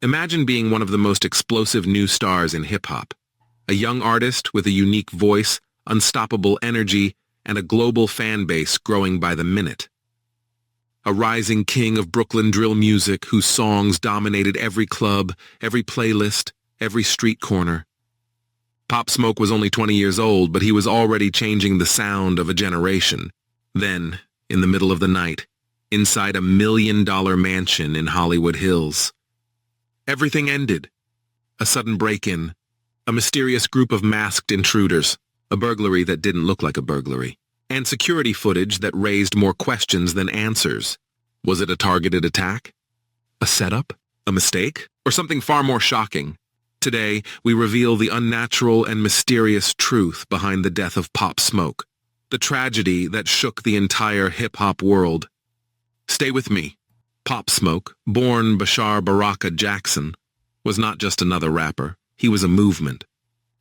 Imagine being one of the most explosive new stars in hip-hop. A young artist with a unique voice, unstoppable energy, and a global fan base growing by the minute. A rising king of Brooklyn drill music whose songs dominated every club, every playlist, every street corner. Pop Smoke was only 20 years old, but he was already changing the sound of a generation. Then, in the middle of the night, inside a $1 million mansion in Hollywood Hills, everything ended. A sudden break-in, a mysterious group of masked intruders, a burglary that didn't look like a burglary, and security footage that raised more questions than answers. Was it a targeted attack? A setup? A mistake? Or something far more shocking? Today, we reveal the unnatural and mysterious truth behind the death of Pop Smoke, the tragedy that shook the entire hip-hop world. Stay with me. Pop Smoke, born Bashar Baraka Jackson, was not just another rapper. He was a movement.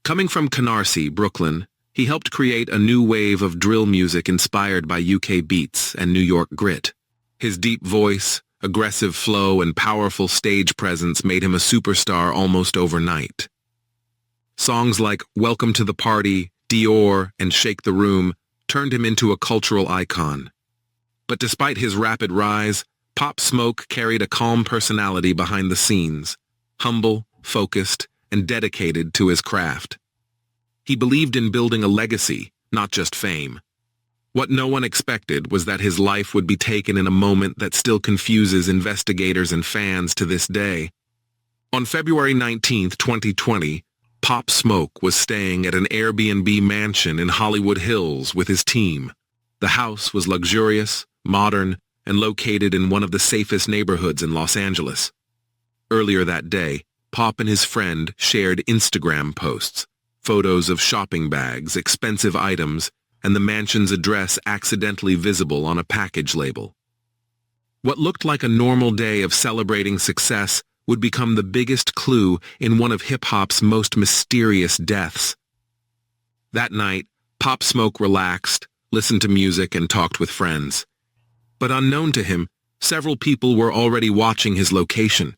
Coming from Canarsie, Brooklyn, he helped create a new wave of drill music inspired by UK beats and New York grit. His deep voice, aggressive flow, and powerful stage presence made him a superstar almost overnight. Songs like Welcome to the Party, Dior, and Shake the Room turned him into a cultural icon. But despite his rapid rise, Pop Smoke carried a calm personality behind the scenes, humble, focused, and dedicated to his craft. He believed in building a legacy, not just fame. What no one expected was that his life would be taken in a moment that still confuses investigators and fans to this day. On February 19, 2020, Pop Smoke was staying at an Airbnb mansion in Hollywood Hills with his team. The house was luxurious, modern, and located in one of the safest neighborhoods in Los Angeles. Earlier that day, Pop and his friend shared Instagram posts, photos of shopping bags, expensive items, and the mansion's address accidentally visible on a package label. What looked like a normal day of celebrating success would become the biggest clue in one of hip-hop's most mysterious deaths. That night, Pop Smoke relaxed, listened to music, and talked with friends. But unknown to him, several people were already watching his location.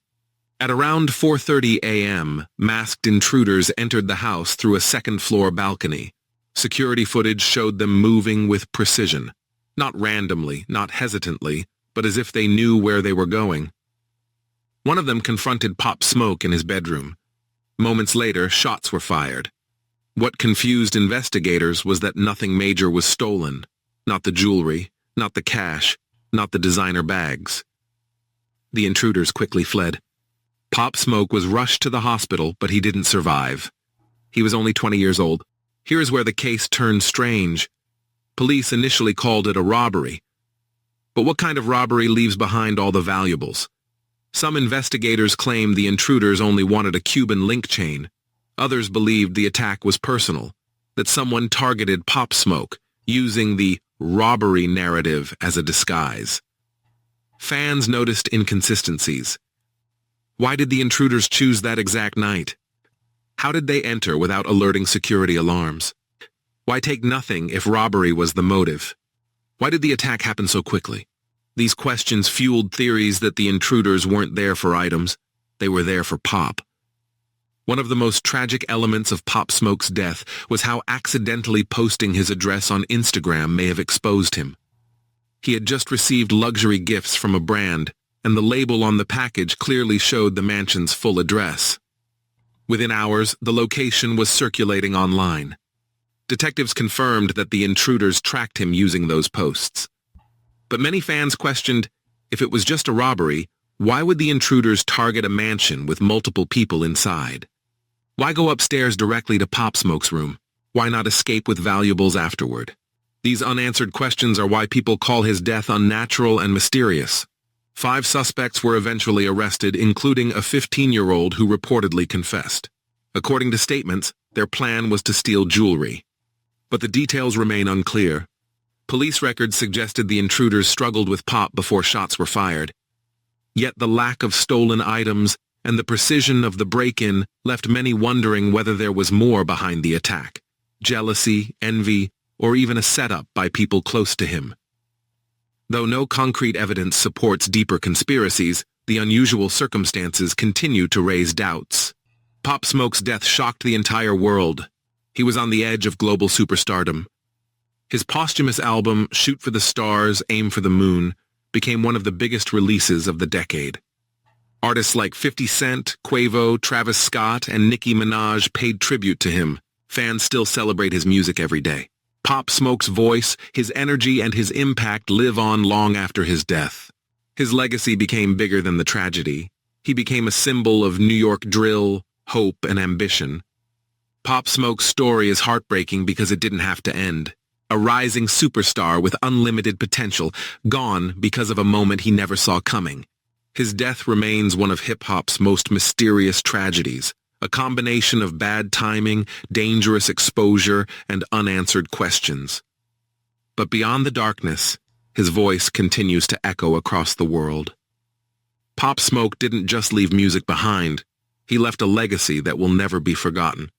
At around 4:30 a.m., masked intruders entered the house through a second-floor balcony. Security footage showed them moving with precision. Not randomly, not hesitantly, but as if they knew where they were going. One of them confronted Pop Smoke in his bedroom. Moments later, shots were fired. What confused investigators was that nothing major was stolen. Not the jewelry, not the cash, not the designer bags. The intruders quickly fled. Pop Smoke was rushed to the hospital, but he didn't survive. He was only 20 years old. Here is where the case turned strange. Police initially called it a robbery. But what kind of robbery leaves behind all the valuables? Some investigators claimed the intruders only wanted a Cuban link chain. Others believed the attack was personal, that someone targeted Pop Smoke, using the robbery narrative as a disguise. Fans noticed inconsistencies. Why did the intruders choose that exact night? How did they enter without alerting security alarms? Why take nothing if robbery was the motive? Why did the attack happen so quickly? These questions fueled theories that the intruders weren't there for items, they were there for Pop. One of the most tragic elements of Pop Smoke's death was how accidentally posting his address on Instagram may have exposed him. He had just received luxury gifts from a brand, and the label on the package clearly showed the mansion's full address. Within hours, the location was circulating online. Detectives confirmed that the intruders tracked him using those posts. But many fans questioned, if it was just a robbery, why would the intruders target a mansion with multiple people inside? Why go upstairs directly to Pop Smoke's room? Why not escape with valuables afterward? These unanswered questions are why people call his death unnatural and mysterious. 5 suspects were eventually arrested, including a 15-year-old who reportedly confessed. According to statements, their plan was to steal jewelry. But the details remain unclear. Police records suggested the intruders struggled with Pop before shots were fired. Yet the lack of stolen items and the precision of the break-in left many wondering whether there was more behind the attack. Jealousy, envy, or even a setup by people close to him. Though no concrete evidence supports deeper conspiracies, the unusual circumstances continue to raise doubts. Pop Smoke's death shocked the entire world. He was on the edge of global superstardom. His posthumous album, Shoot for the Stars, Aim for the Moon, became one of the biggest releases of the decade. Artists like 50 Cent, Quavo, Travis Scott, and Nicki Minaj paid tribute to him. Fans still celebrate his music every day. Pop Smoke's voice, his energy, and his impact live on long after his death. His legacy became bigger than the tragedy. He became a symbol of New York drill, hope, and ambition. Pop Smoke's story is heartbreaking because it didn't have to end. A rising superstar with unlimited potential, gone because of a moment he never saw coming. His death remains one of hip-hop's most mysterious tragedies, a combination of bad timing, dangerous exposure, and unanswered questions. But beyond the darkness, his voice continues to echo across the world. Pop Smoke didn't just leave music behind. He left a legacy that will never be forgotten.